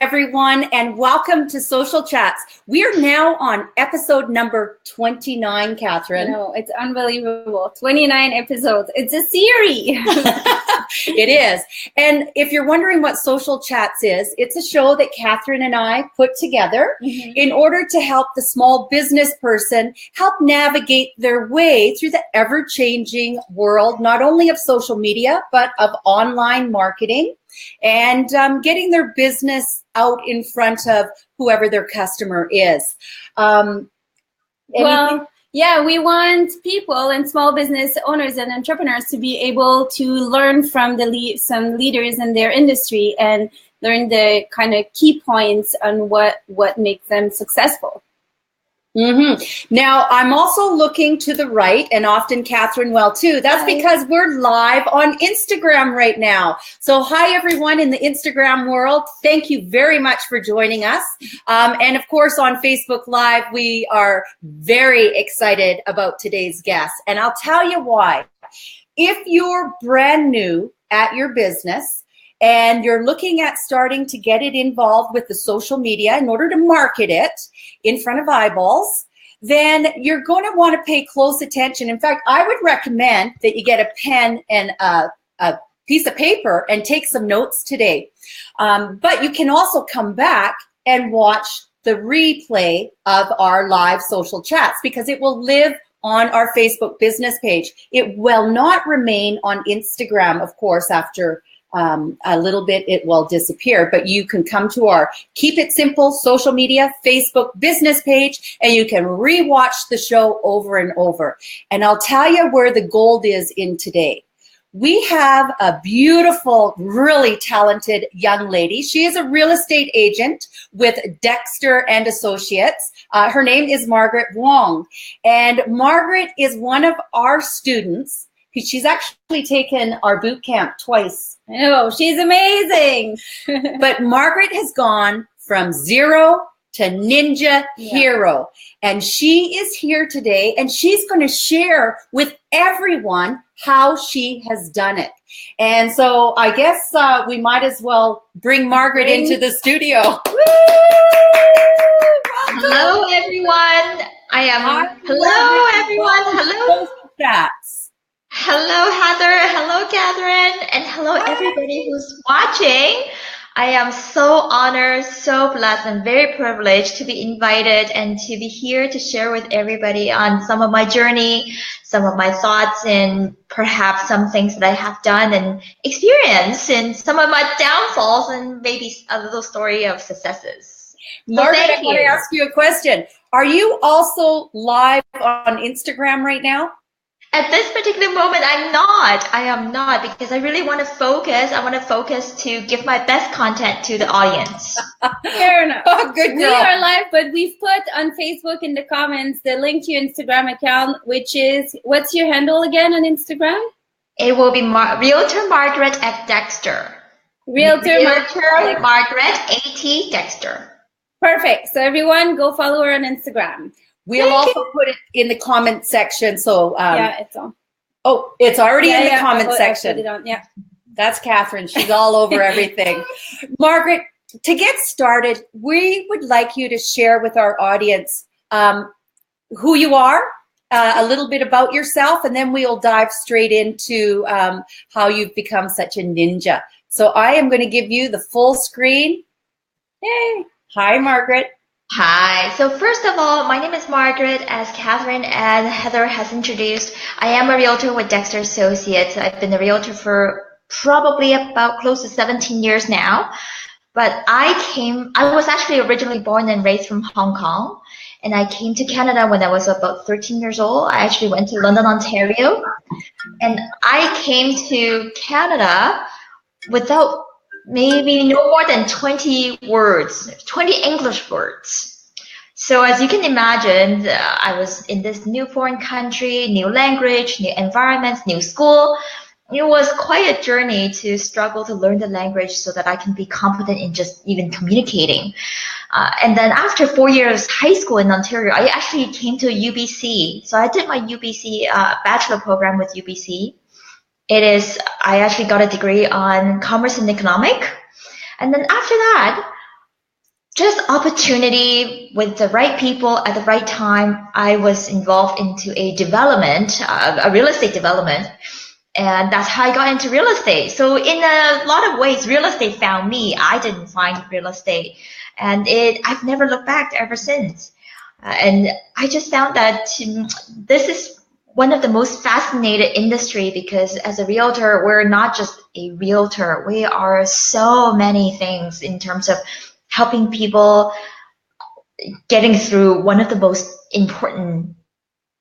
everyone, and welcome to Social Chats. We are now on episode number 29, Catherine. No, it's unbelievable. 29 episodes. It's a series. It is. And if you're wondering what Social Chats is, it's a show that Catherine and I put together in order to help the small business person help navigate their way through the ever-changing world, not only of social media, but of online marketing and getting their business out in front of whoever their customer is. Yeah, we want people and small business owners and entrepreneurs to be able to learn from some leaders in their industry and learn the kind of key points on what makes them successful. Now, I'm also looking to the right, and often Catherine will too. That's because we're live on Instagram right now. So hi, everyone in the Instagram world. Thank you very much for joining us. And of course, on Facebook Live, we are very excited about today's guest. And I'll tell you why. If you're brand new at your business, and you're looking at starting to get it involved with the social media in order to market it in front of eyeballs, then you're going to want to pay close attention. In fact, I would recommend that you get a pen and a piece of paper and take some notes today. But you can also come back and watch the replay of our live social chats because it will live on our Facebook business page. It will not remain on Instagram, of course, after a little bit it will disappear, but you can come to our Keep It Simple social media Facebook business page and you can rewatch the show over and over. And I'll tell you where the gold is in today. We have a beautiful, really talented young lady. She is a real estate agent with Dexter and Associates. Her name is Margaret Wong. And Margaret is one of our students. She's actually taken our boot camp twice. Oh, she's amazing. But Margaret has gone from zero to ninja hero. And she is here today and she's going to share with everyone how she has done it. And so I guess we might as well bring Margaret into the studio. Hello, everyone. Hello, everyone. Hello. Hello, Heather. Hello, Catherine. And hello, everybody who's watching. I am so honored, so blessed, and very privileged to be invited and to be here to share with everybody on some of my journey, some of my thoughts, and perhaps some things that I have done and experienced, and some of my downfalls, and maybe a little story of successes. Margaret, I want to ask you a question. Are you also live on Instagram right now? At this particular moment, I am not because I really want to focus. I want to focus to give my best content to the audience. Fair enough. Oh, good girl. We are live, but we've put on Facebook in the comments the link to your Instagram account, which is, what's your handle again on Instagram? It will be Realtor Margaret at Dexter. Realtor Margaret A.T. Dexter. Perfect. So everyone go follow her on Instagram. We'll also put it in the comment section. So yeah, it's on. Oh, it's already in the comment section. Yeah. That's Catherine. She's all over everything. Margaret, to get started, we would like you to share with our audience who you are, a little bit about yourself, and then we'll dive straight into how you've become such a ninja. So I am going to give you the full screen. Yay. Hi, Margaret. Hi. So first of all, my name is Margaret. As Catherine and Heather has introduced, I am a realtor with Dexter Associates. I've been a realtor for probably about close to 17 years now. But I was actually originally born and raised from Hong Kong. And I came to Canada when I was about 13 years old. I actually went to London, Ontario. And I came to Canada without maybe no more than 20 words, 20 English words. So as you can imagine, I was in this new foreign country, new language, new environments, new school. It was quite a journey to struggle to learn the language so that I can be competent in just even communicating. And then after 4 years high school in Ontario, I actually came to UBC. So I did my UBC bachelor program with UBC. I actually got a degree on commerce and economic. And then after that, just opportunity with the right people at the right time. I was involved into a development, a real estate development, and that's how I got into real estate. So in a lot of ways, real estate found me. I didn't find real estate, and I've never looked back ever since. And I just found that this is one of the most fascinating industry, because as a realtor, we're not just a realtor. We are so many things in terms of helping people getting through one of the most important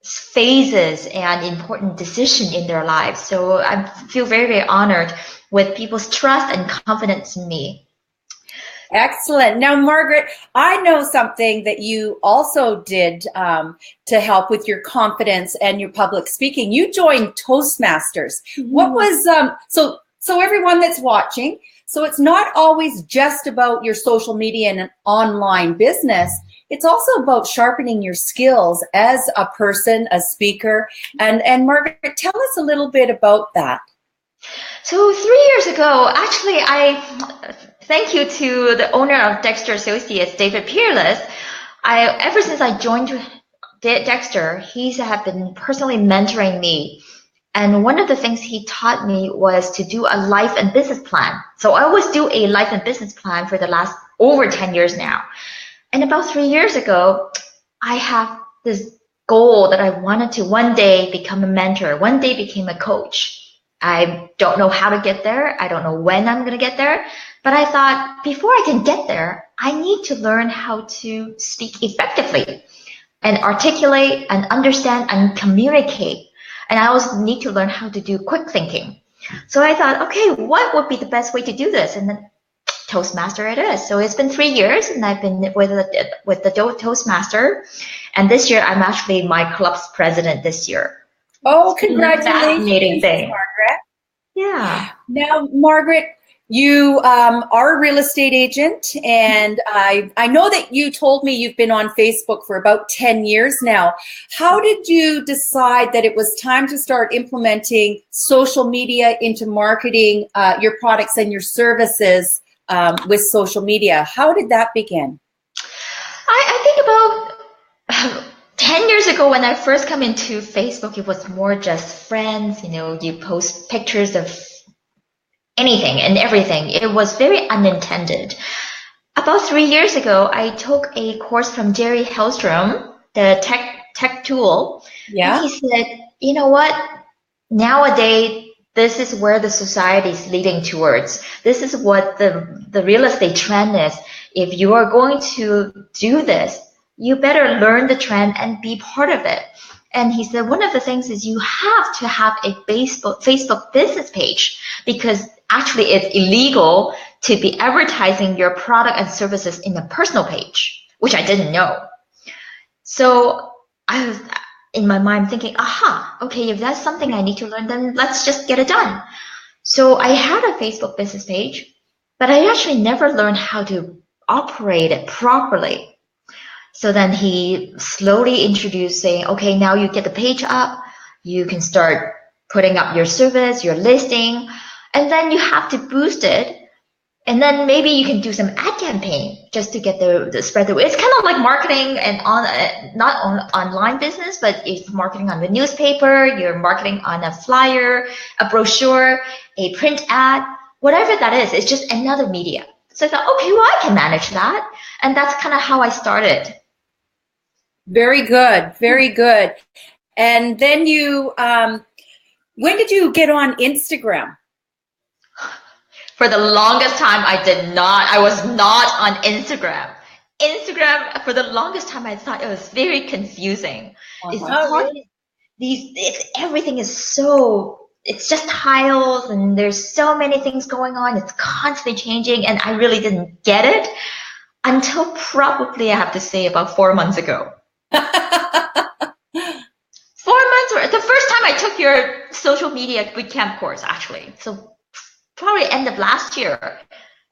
phases and important decision in their lives. So I feel very, very honored with people's trust and confidence in me. Excellent. Now, Margaret, I know something that you also did to help with your confidence and your public speaking. You joined Toastmasters. What was, so everyone that's watching, so it's not always just about your social media and an online business. It's also about sharpening your skills as a person, a speaker. And Margaret, tell us a little bit about that. So 3 years ago, actually, thank you to the owner of Dexter Associates, David Peerless. Ever since I joined Dexter, he's have been personally mentoring me. And one of the things he taught me was to do a life and business plan. So I always do a life and business plan for the last over 10 years now. And about 3 years ago, I have this goal that I wanted to one day become a mentor, one day become a coach. I don't know how to get there. I don't know when I'm going to get there. But I thought, before I can get there, I need to learn how to speak effectively and articulate and understand and communicate. And I also need to learn how to do quick thinking. So I thought, okay, what would be the best way to do this? And then Toastmaster it is. So it's been 3 years, and I've been with the Toastmaster. And this year, I'm actually my club's president this year. Oh, congratulations, fascinating thing. Margaret. Yeah. Now, Margaret, you are a real estate agent, and I know that you told me you've been on Facebook for about 10 years now. How did you decide that it was time to start implementing social media into marketing your products and your services with social media? How did that begin? I think about 10 years ago, when I first come into Facebook, it was more just friends. You know, you post pictures of anything and everything. It was very unintended. About 3 years ago, I took a course from Jerry Hellstrom, the tech tool. Yeah. And he said, you know what? Nowadays, this is where the society is leading towards. This is what the real estate trend is. If you are going to do this, you better learn the trend and be part of it. And he said, one of the things is you have to have a Facebook business page, because actually it's illegal to be advertising your product and services in a personal page, which I didn't know. So I was in my mind thinking, aha, okay, if that's something I need to learn, then let's just get it done. So I had a Facebook business page, but I actually never learned how to operate it properly. So then he slowly introduced saying, okay, now you get the page up, you can start putting up your service, your listing, and then you have to boost it. And then maybe you can do some ad campaign just to get the spread. It's kind of like marketing and not on online business, but it's marketing on the newspaper, you're marketing on a flyer, a brochure, a print ad, whatever that is. It's just another media. So I thought, okay, well, I can manage that. And that's kind of how I started. Very good. Very good. And then you, when did you get on Instagram? For the longest time, I was not on Instagram. Instagram, for the longest time, I thought it was very confusing. Everything is so, it's just tiles, and there's so many things going on. It's constantly changing, and I really didn't get it until probably, I have to say, about 4 months ago. 4 months, or the first time I took your social media bootcamp course, actually. So probably end of last year.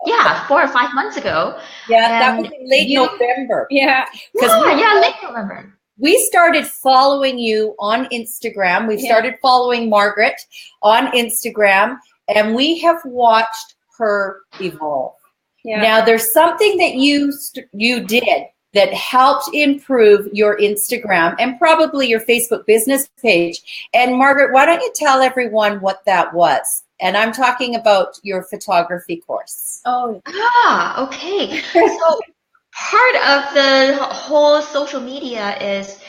Yeah, 4 or 5 months ago. Yeah, that was in late November. Yeah. Late November. We started following you on Instagram. We've started following Margaret on Instagram, and we have watched her evolve. Yeah. Now, there's something that you did that helped improve your Instagram and probably your Facebook business page. And Margaret, why don't you tell everyone what that was? And I'm talking about your photography course. Oh. Okay. So part of the whole social media is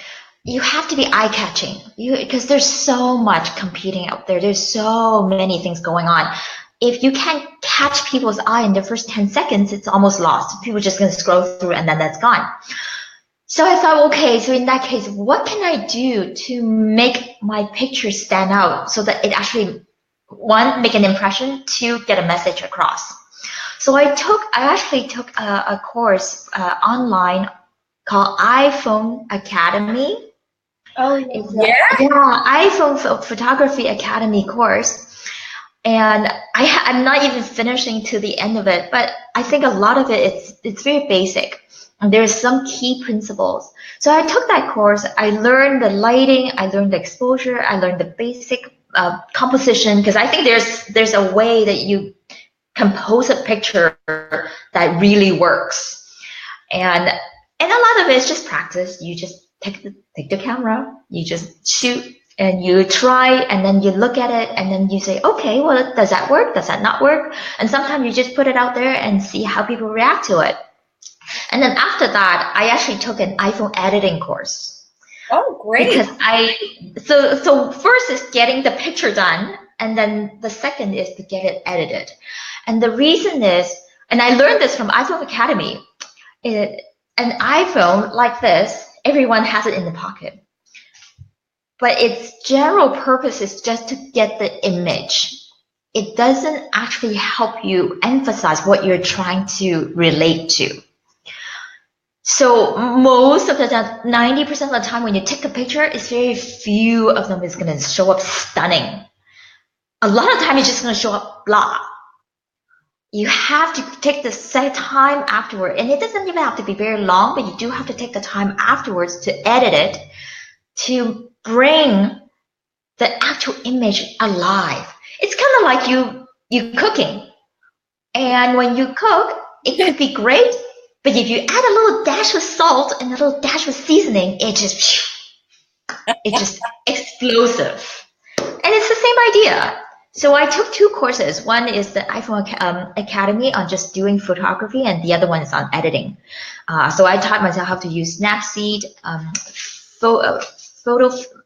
you have to be eye-catching because there's so much competing out there. There's so many things going on. If you can't catch people's eye in the first 10 seconds, it's almost lost. People are just going to scroll through and then that's gone. So I thought, okay, so in that case, what can I do to make my picture stand out so that it actually, one, make an impression, two, get a message across. So I actually took a course online called iPhone Academy. Oh, yeah. iPhone Photography Academy course. And I'm not even finishing to the end of it, but I think a lot of it's very basic. And there's some key principles. So I took that course. I learned the lighting. I learned the exposure. I learned the basic composition, because I think there's a way that you compose a picture that really works. And a lot of it is just practice. You just take the camera, you just shoot, and you try, and then you look at it, and then you say, okay, well, does that work? Does that not work? And sometimes you just put it out there and see how people react to it. And then after that, I actually took an iPhone editing course. Oh, great. Because so first is getting the picture done, and then the second is to get it edited. And the reason is, and I learned this from iPhone Academy, an iPhone like this, everyone has it in the pocket. But its general purpose is just to get the image. It doesn't actually help you emphasize what you're trying to relate to. So most of the time, 90% of the time when you take a picture, it's very few of them is going to show up stunning. A lot of time it's just going to show up blah. You have to take the set time afterward. And it doesn't even have to be very long, but you do have to take the time afterwards to edit it, to bring the actual image alive. It's kind of like you cooking. And when you cook, it could be great, but if you add a little dash of salt and a little dash of seasoning, it's just explosive. And it's the same idea. So I took two courses. One is the iPhone Academy on just doing photography, and the other one is on editing. So I taught myself how to use Snapseed, photo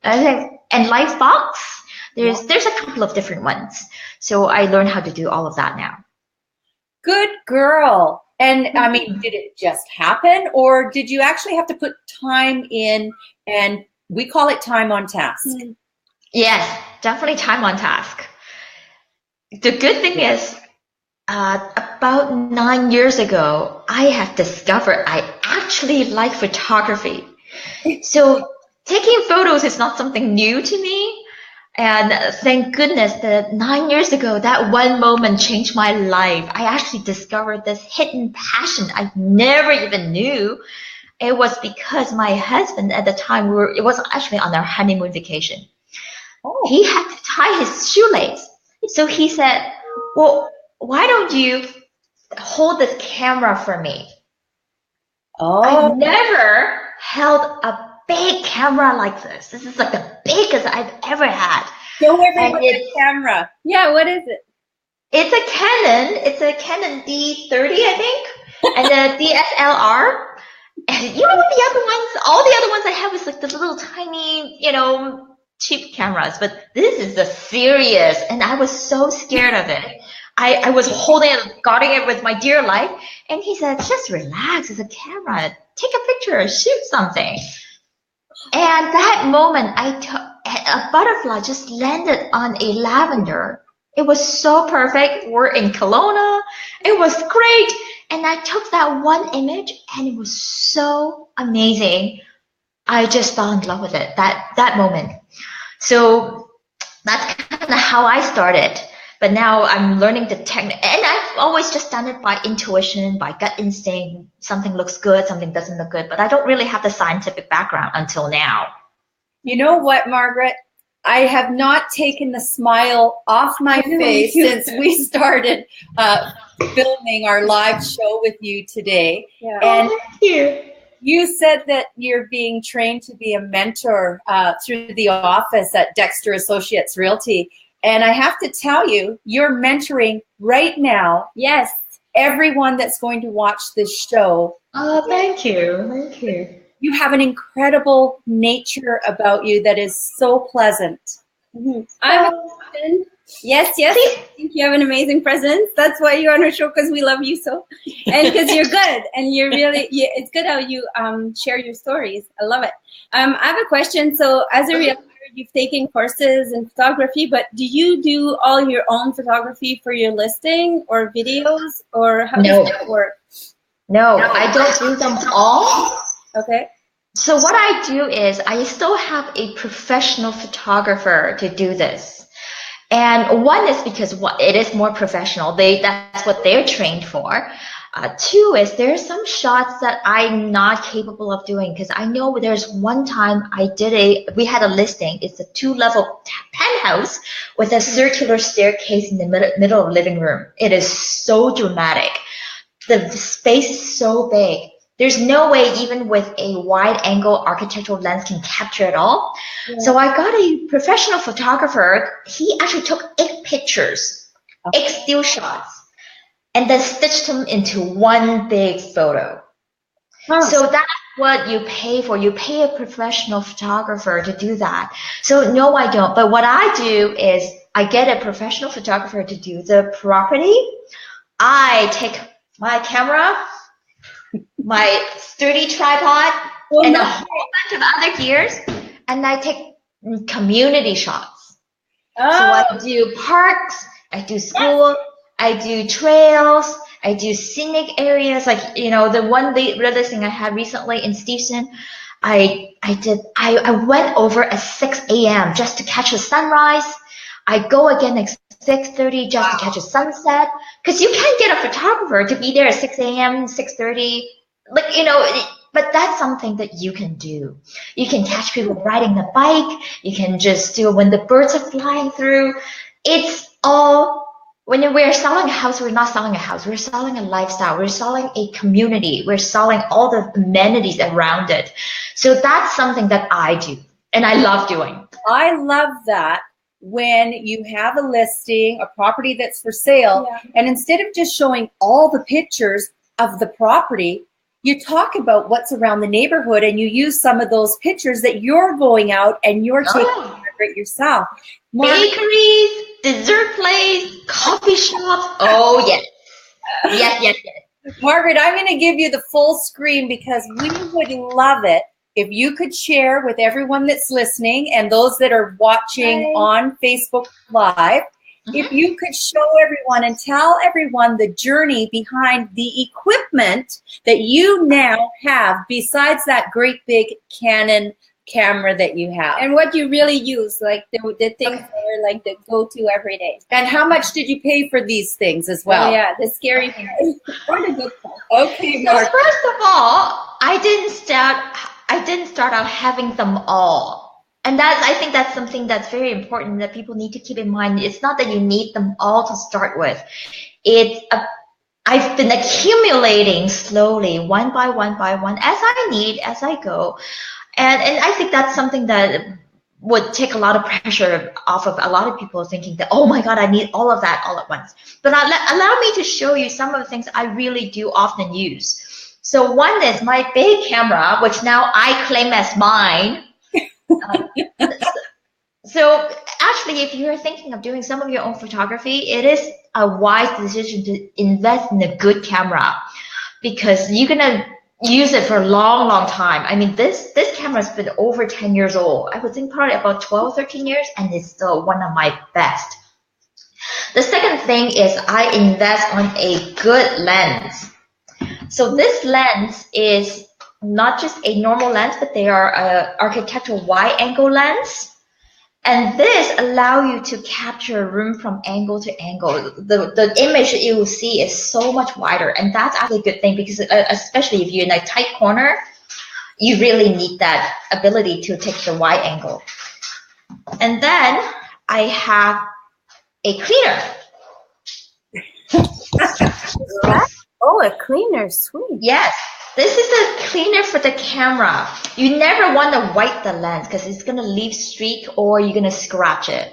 and Livebox. There's a couple of different ones. So I learned how to do all of that now. Good girl. And I mean, did it just happen, or did you actually have to put time in? And we call it time on task. Yes, definitely time on task. The good thing is, about 9 years ago, I have discovered I actually like photography. So taking photos is not something new to me. And thank goodness that 9 years ago, that one moment changed my life. I actually discovered this hidden passion I never even knew. It was because my husband at the time, it was actually on our honeymoon vacation. Oh. He had to tie his shoelace. So he said, well, why don't you hold this camera for me? Oh. I've never held a big camera like this. This is like the biggest I've ever had. Show everyone the camera. Yeah, what is it? It's a Canon. It's a Canon D30, I think, and a DSLR. And the other ones, all the other ones I have is like the little tiny, cheap cameras. But this is the serious, and I was so scared of it. I was holding it, guarding it with my dear life. And he said, just relax. It's a camera. Take a picture. Shoot something. And that moment, a butterfly just landed on a lavender. It was so perfect. We're in Kelowna. It was great. And I took that one image, and it was so amazing. I just fell in love with it, that moment. So that's kind of how I started. But now I'm learning the technique. And I've always just done it by intuition, by gut instinct. Something looks good, something doesn't look good. But I don't really have the scientific background until now. You know what, Margaret? I have not taken the smile off my face since we started filming our live show with you today. Yeah. And thank you. you said that you're being trained to be a mentor through the office at Dexter Associates Realty. And I have to tell you, you're mentoring right now. Yes. Everyone that's going to watch this show. Oh, thank you. Thank you. You have an incredible nature about you that is so pleasant. Mm-hmm. I have a question. Yes. I think you have an amazing presence. That's why you're on our show, because we love you so, and because you're good, and you're really. It's good how you share your stories. I love it. I have a question. So, as a realtor, you've taken courses in photography, but do you do all your own photography for your listing or videos, or how does that work? No, I don't do them all. Okay. So what I do is I still have a professional photographer to do this. And one is because it is more professional. That's what they're trained for. Two is there's some shots that I'm not capable of doing, because I know there's one time we had a listing. It's a 2-level penthouse with a circular staircase in the middle of the living room. It is so dramatic. The space is so big. There's no way even with a wide angle architectural lens can capture it all. Yeah. So I got a professional photographer. He actually took 8 pictures, 8 still shots, and then stitched them into one big photo. Huh. So that's what you pay for. You pay a professional photographer to do that. So no, I don't. But what I do is I get a professional photographer to do the property. I take my camera, my sturdy tripod, and a whole bunch of other gears, and I take community shots. Oh. So I do parks, I do school, I do trails, I do scenic areas, like, you know, the one listing I had recently in Steveston, I went over at 6 a.m. just to catch the sunrise. I go again at 6:30 just to catch a sunset, because you can't get a photographer to be there at 6 a.m., 6:30, like, you know, but that's something that you can do. You can catch people riding the bike. You can just do when the birds are flying through. It's all, when we're selling a house, we're not selling a house. We're selling a lifestyle. We're selling a community. We're selling all the amenities around it. So that's something that I do, and I love doing. I love that. When you have a listing, a property that's for sale, and instead of just showing all the pictures of the property, you talk about what's around the neighborhood, and you use some of those pictures that you're going out and you're taking care of it yourself. Bakeries, dessert place, coffee shops. Oh, yes. Yes. Margaret, I'm going to give you the full screen, because we would love it if you could share with everyone that's listening and those that are watching on Facebook Live, if you could show everyone and tell everyone the journey behind the equipment that you now have, besides that great big Canon camera that you have. And what you really use, like the things that are like the go-to every day. And how much did you pay for these things as well? Oh, yeah, the scary part. Or the good part. Okay, Mark. So first of all, I didn't start out having them all. And I think that's something that's very important that people need to keep in mind. It's not that you need them all to start with. I've been accumulating slowly, one by one, as I need, as I go. And I think that's something that would take a lot of pressure off of a lot of people thinking that, oh my God, I need all of that all at once. But allow me to show you some of the things I really do often use. So one is my big camera, which now I claim as mine. So actually, if you're thinking of doing some of your own photography, it is a wise decision to invest in a good camera, because you're going to use it for a long, long time. I mean, this camera has been over 10 years old. I would think probably about 12, 13 years, and it's still one of my best. The second thing is I invest on a good lens. So this lens is not just a normal lens, but they are an architectural wide angle lens. And this allow you to capture a room from angle to angle. The image that you will see is so much wider, and that's actually a good thing, because especially if you're in a tight corner, you really need that ability to take the wide angle. And then I have a cleaner. Oh, a cleaner, sweet. Yes, this is a cleaner for the camera. You never want to wipe the lens because it's going to leave streak or you're going to scratch it.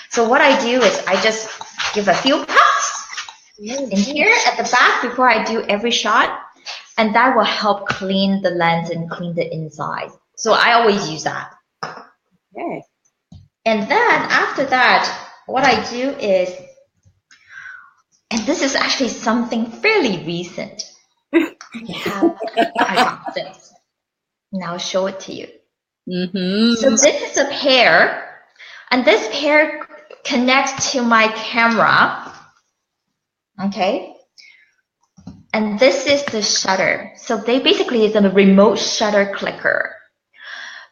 So what I do is I just give a few puffs in here at the back before I do every shot. And that will help clean the lens and clean the inside. So I always use that. Okay. And then after that, what I do is, and this is actually something fairly recent. I got this. And I'll show it to you. So this is a pair, and this pair connects to my camera. Okay. And this is the shutter. So they basically is a remote shutter clicker.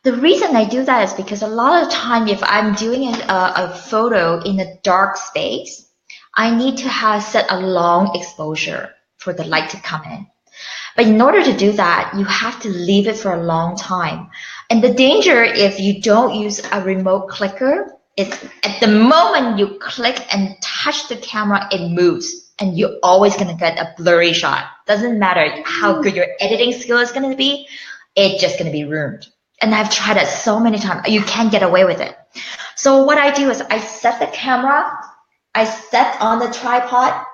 The reason I do that is because a lot of time if I'm doing a photo in a dark space, I need to have set a long exposure for the light to come in. But in order to do that, you have to leave it for a long time. And the danger if you don't use a remote clicker is at the moment you click and touch the camera, it moves. And you're always going to get a blurry shot. Doesn't matter how good your editing skill is going to be, it's just going to be ruined. And I've tried it so many times. You can't get away with it. So what I do is I set the camera, I set on the tripod,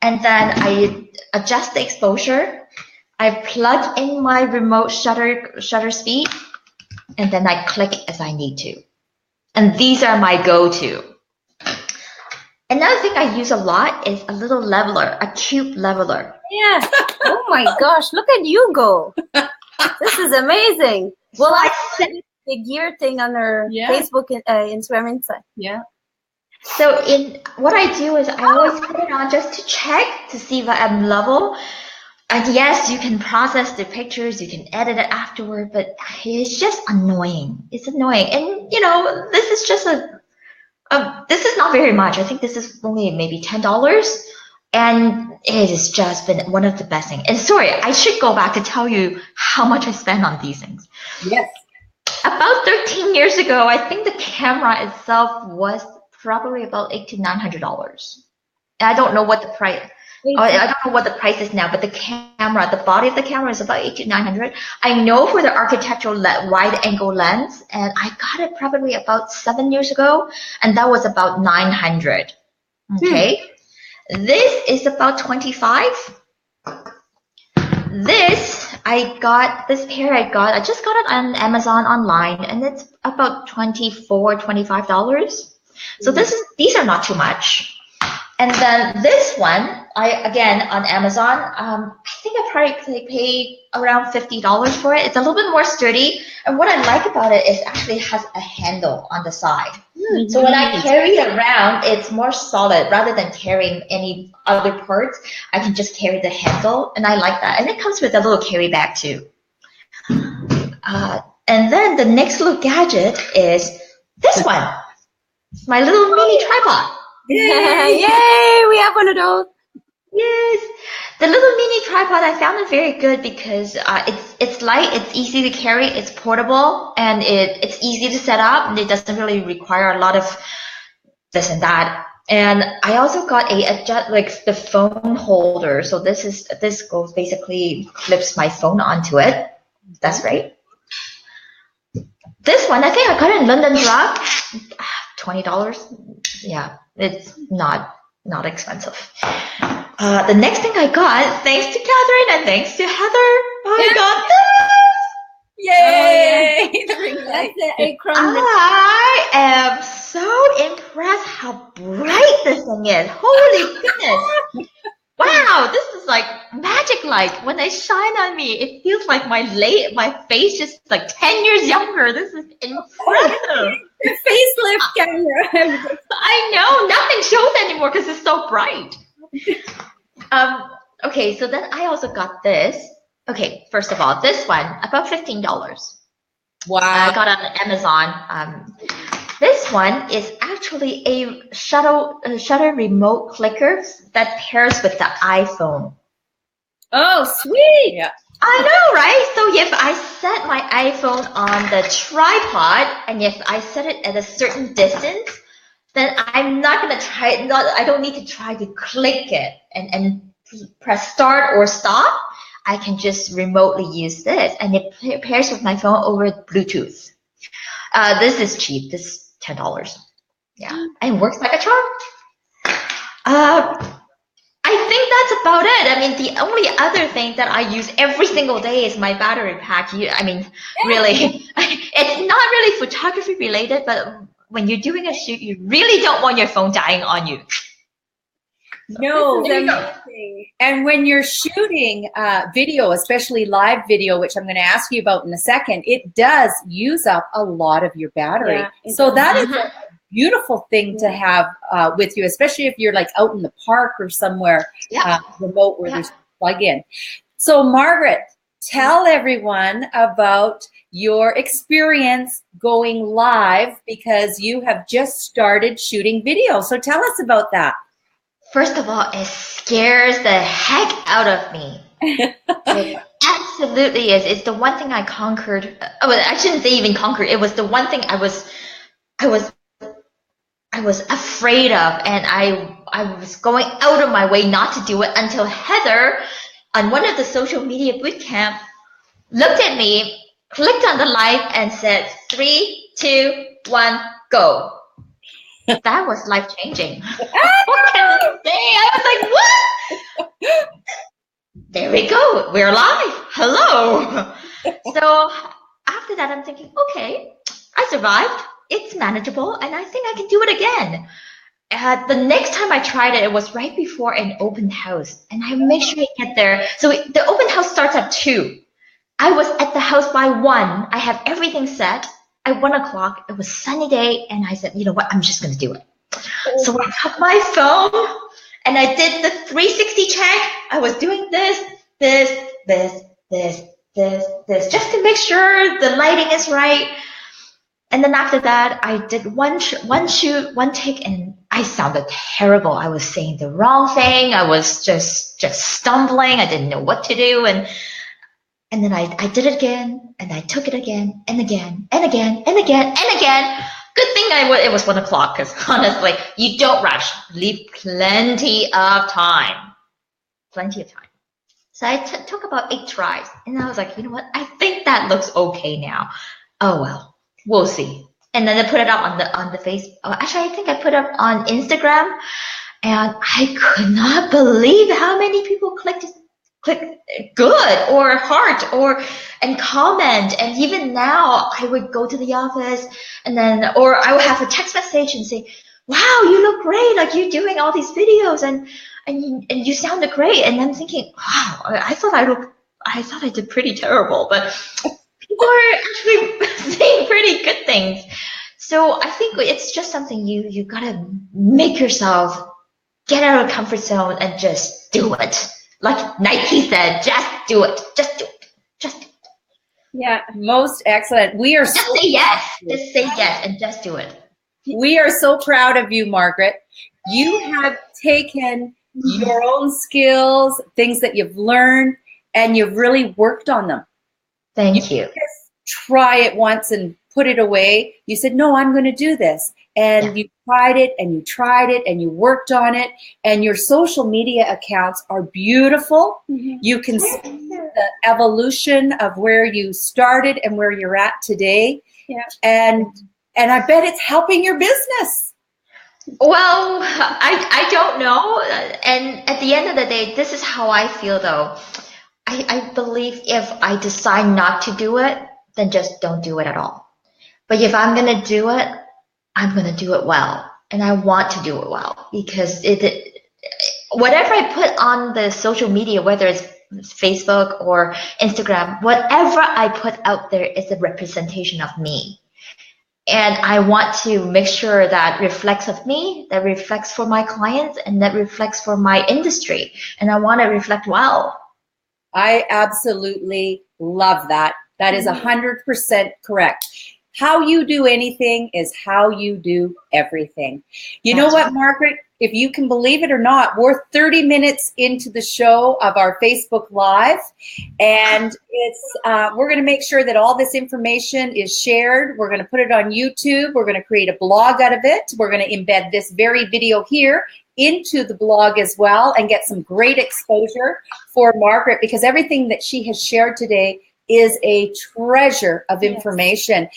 and then I adjust the exposure. I plug in my remote shutter speed, and then I click as I need to. And these are my go-to. Another thing I use a lot is a little leveler, a cube leveler. Yeah. Oh my gosh, look at you go. This is amazing. Well, So I see the gear thing on her Facebook, Instagram Insight. Yeah. So what I do is I always put it on just to check to see if I'm level. And yes, you can process the pictures, you can edit it afterward, but it's just annoying. It's annoying. And you know, this is just this is not very much. I think this is only maybe $10. And it has just been one of the best things. And sorry, I should go back to tell you how much I spent on these things. Yes. About 13 years ago, I think the camera itself was probably about $800 to $900. And I don't know what the price. I don't know what the price is now, but the camera, the body of the camera is about $800 to $900. I know for the architectural wide-angle lens, and I got it probably about 7 years ago, and that was about $900. Okay, this is about $25. This pair I just got it on Amazon online, and it's about $24, $25. So these are not too much. And then this one, again on Amazon, I think I probably paid around $50 for it. It's a little bit more sturdy, and what I like about it is actually it has a handle on the side. So when I carry it around, it's more solid rather than carrying any other parts. I can just carry the handle, and I like that. And it comes with a little carry bag too. And then the next little gadget is this one, my little mini tripod. Yay! Yay! We have one of those. Yes, the little mini tripod, I found it very good because it's light, it's easy to carry, it's portable, and it's easy to set up, and it doesn't really require a lot of this and that. And I also got like the phone holder. So this goes basically clips my phone onto it. That's right. This one, I think I got it in London Drug, $20. Yeah, it's not expensive. The next thing I got, thanks to Catherine and thanks to Heather, I got this. Yay! The ring light. I am so impressed how bright this thing is. Holy goodness. Wow, this is like magic light. When they shine on me, it feels like my face just like 10 years younger. This is impressive. Facelift camera. I know, nothing shows anymore because it's so bright. Okay, so then I also got this. Okay, first of all, this one, about $15. Wow. I got on Amazon. This one is actually a shutter remote clicker that pairs with the iPhone. Oh, sweet. Yeah. I know, right? So if I set my iPhone on the tripod and if I set it at a certain distance, then I'm not gonna try. I don't need to try to click it and press start or stop. I can just remotely use this, and it pairs with my phone over Bluetooth. This is cheap. This is $10. Yeah, and works like a charm. I think that's about it. I mean, the only other thing that I use every single day is my battery pack. I mean, really, it's not really photography related, but when you're doing a shoot, you really don't want your phone dying on you. No, amazing. And when you're shooting video, especially live video, which I'm going to ask you about in a second, it does use up a lot of your battery. Yeah, so that is a beautiful thing to have with you, especially if you're like out in the park or somewhere remote where there's plug in. So Margaret, tell everyone about your experience going live because you have just started shooting video. So tell us about that. First of all, it scares the heck out of me. It absolutely is. It's the one thing I conquered. Oh, I shouldn't say even conquered. It was the one thing I was afraid of, and I was going out of my way not to do it until Heather, on one of the social media boot camp, looked at me, clicked on the live, and said, 3, 2, 1, go. That was life-changing. What can I say? I was like, what? There we go. We're live. Hello. So after that, I'm thinking, okay, I survived. It's manageable, and I think I can do it again. The next time I tried it, it was right before an open house, and I make sure I get there. So the open house starts at 2. I was at the house by 1. I have everything set. At 1 o'clock, it was a sunny day, and I said, you know what, I'm just going to do it. So I took my phone, and I did the 360 check. I was doing this, just to make sure the lighting is right. And then after that, I did one shoot, one take, and I sounded terrible. I was saying the wrong thing. I was just stumbling. I didn't know what to do, and then I did it again, and I took it again, and again, and again, and again, and again. Good thing it was 1 o'clock, because honestly, you don't rush. Leave plenty of time. Plenty of time. So I took about 8 tries, and I was like, you know what? I think that looks okay now. Oh well, we'll see. And then I put it up on the face. Actually, I think I put it up on Instagram, and I could not believe how many people click good or heart and comment. And even now I would go to the office or I would have a text message and say, wow, you look great, like you're doing all these videos and you sounded great. And I'm thinking, wow, I thought I did pretty terrible, but people are actually saying pretty good things. So I think it's just something you gotta make yourself get out of the comfort zone and just do it. Like Nike said, just do it. Just do it. Just do it. Yeah, most excellent. We are just say yes. Just say yes and just do it. We are so proud of you, Margaret. You have taken your own skills, things that you've learned, and you've really worked on them. Thank you. Just try it once and put it away. You said, no, I'm going to do this. And you tried it and you tried it and you worked on it, and your social media accounts are beautiful. You can see the evolution of where you started and where you're at today. And I bet it's helping your business. Well, I don't know. And at the end of the day, this is how I feel though. I believe if I decide not to do it, then just don't do it at all. But if I'm going to do it, I'm going to do it well. And I want to do it well because whatever I put on the social media, whether it's Facebook or Instagram, whatever I put out there is a representation of me. And I want to make sure that reflects of me, that reflects for my clients, and that reflects for my industry. And I want to reflect well. I absolutely love that. That is 100% correct. How you do anything is how you do everything. You know what, Margaret? if you can believe it or not, we're 30 minutes into the show of our Facebook Live, and it's we're going to make sure that all this information is shared. We're going to put it on YouTube. We're going to create a blog out of it. We're going to embed this very video here into the blog as well and get some great exposure for Margaret, because everything that she has shared today is a treasure of information.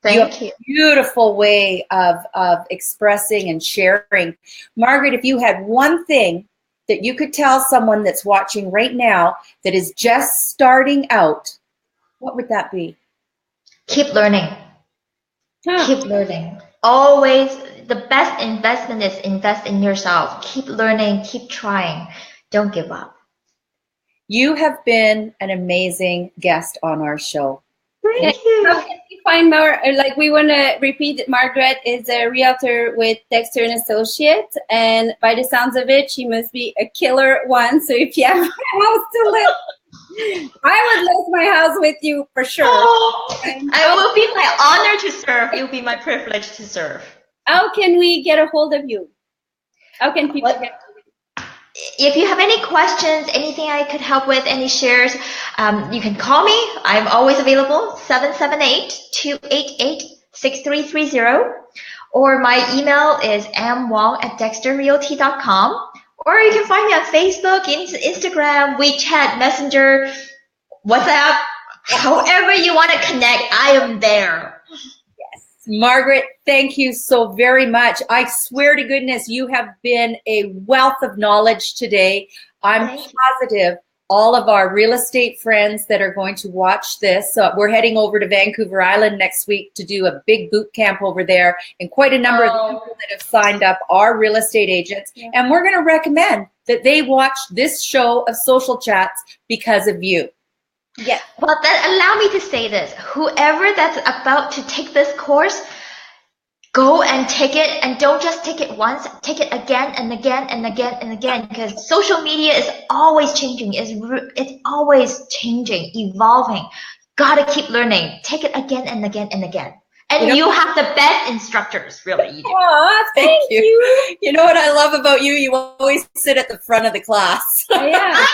Thank you. Beautiful way of expressing and sharing. Margaret, if you had one thing that you could tell someone that's watching right now that is just starting out, what would that be? Keep learning. Keep learning. Always, the best investment is invest in yourself. Keep learning, keep trying. Don't give up. You have been an amazing guest on our show. Thank you. How can we find more? Like, we want to repeat that Margaret is a realtor with Dexter and Associates, and by the sounds of it, she must be a killer one. So if you have a house to live, I would list my house with you for sure. Oh, it will be my honor to serve. It will be my privilege to serve. How can we get a hold of you? How can people get? If you have any questions, anything I could help with, any shares, you can call me. I'm always available, 778-288-6330. Or my email is mwong@dexterrealty.com. Or you can find me on Facebook, Instagram, WeChat, Messenger, WhatsApp. However you want to connect, I am there. Margaret, thank you so very much. I swear to goodness, you have been a wealth of knowledge today. I'm positive all of our real estate friends that are going to watch this. We're heading over to Vancouver Island next week to do a big boot camp over there. And quite a number of people that have signed up are real estate agents. Yeah. And we're going to recommend that they watch this show of Social Chats because of you. Yeah. Well, then allow me to say this. Whoever that's about to take this course, go and take it, and don't just take it once, take it again and again and again and again, because social media is always changing. It's always changing, evolving. Gotta keep learning. Take it again and again and again. And you have the best instructors, really. You do. Aw, thank you. You know what I love about you? You always sit at the front of the class. Yeah. I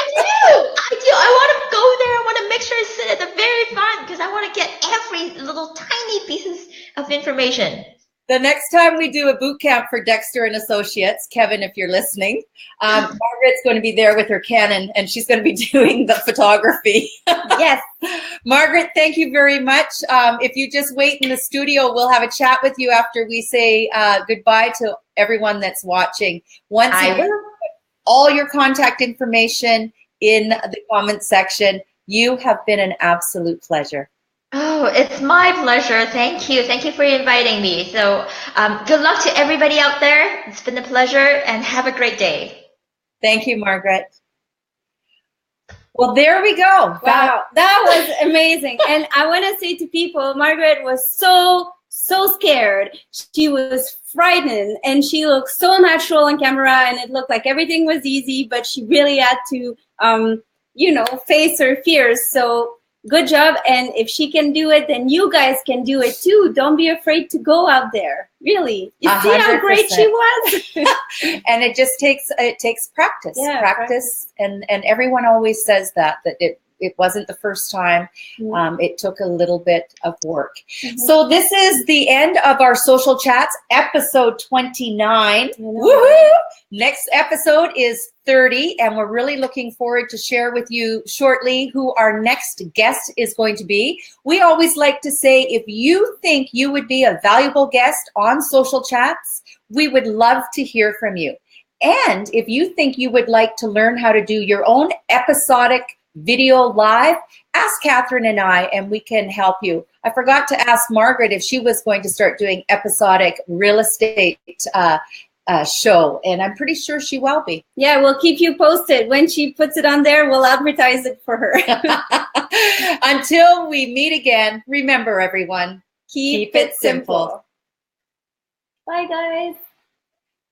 do. I want to go there. I want to make sure I sit at the very front because I want to get every little tiny pieces of information. The next time we do a boot camp for Dexter and Associates, Kevin, if you're listening, Margaret's going to be there with her Canon, and she's going to be doing the photography. Yes. Margaret, thank you very much. If you just wait in the studio, we'll have a chat with you after we say goodbye to everyone that's watching. Once again, all your contact information in the comment section. You have been an absolute pleasure. Oh, it's my pleasure. Thank you. Thank you for inviting me. So good luck to everybody out there. It's been a pleasure, and have a great day. Thank you, Margaret. Well, there we go. Wow, that was amazing. And I want to say to people, Margaret was so scared. She was frightened, and she looked so natural on camera, and it looked like everything was easy, but she really had to, face her fears. So good job. And if she can do it, then you guys can do it too. Don't be afraid to go out there. Really. You 100%. See how great she was? And it just takes practice. Yeah, practice. And everyone always says that it wasn't the first time. It took a little bit of work. Mm-hmm. So this is the end of our Social Chats, episode 29. Woohoo! Next episode is 30, and we're really looking forward to share with you shortly who our next guest is going to be. We always like to say, if you think you would be a valuable guest on Social Chats, we would love to hear from you. And if you think you would like to learn how to do your own episodic video live, ask Catherine and I, and we can help you. I forgot to ask Margaret if she was going to start doing episodic real estate show, and I'm pretty sure she will be. Yeah, we'll keep you posted. When she puts it on there, we'll advertise it for her. Until we meet again, remember everyone, keep it simple. Bye, guys.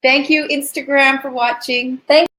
Thank you, Instagram, for watching. Thank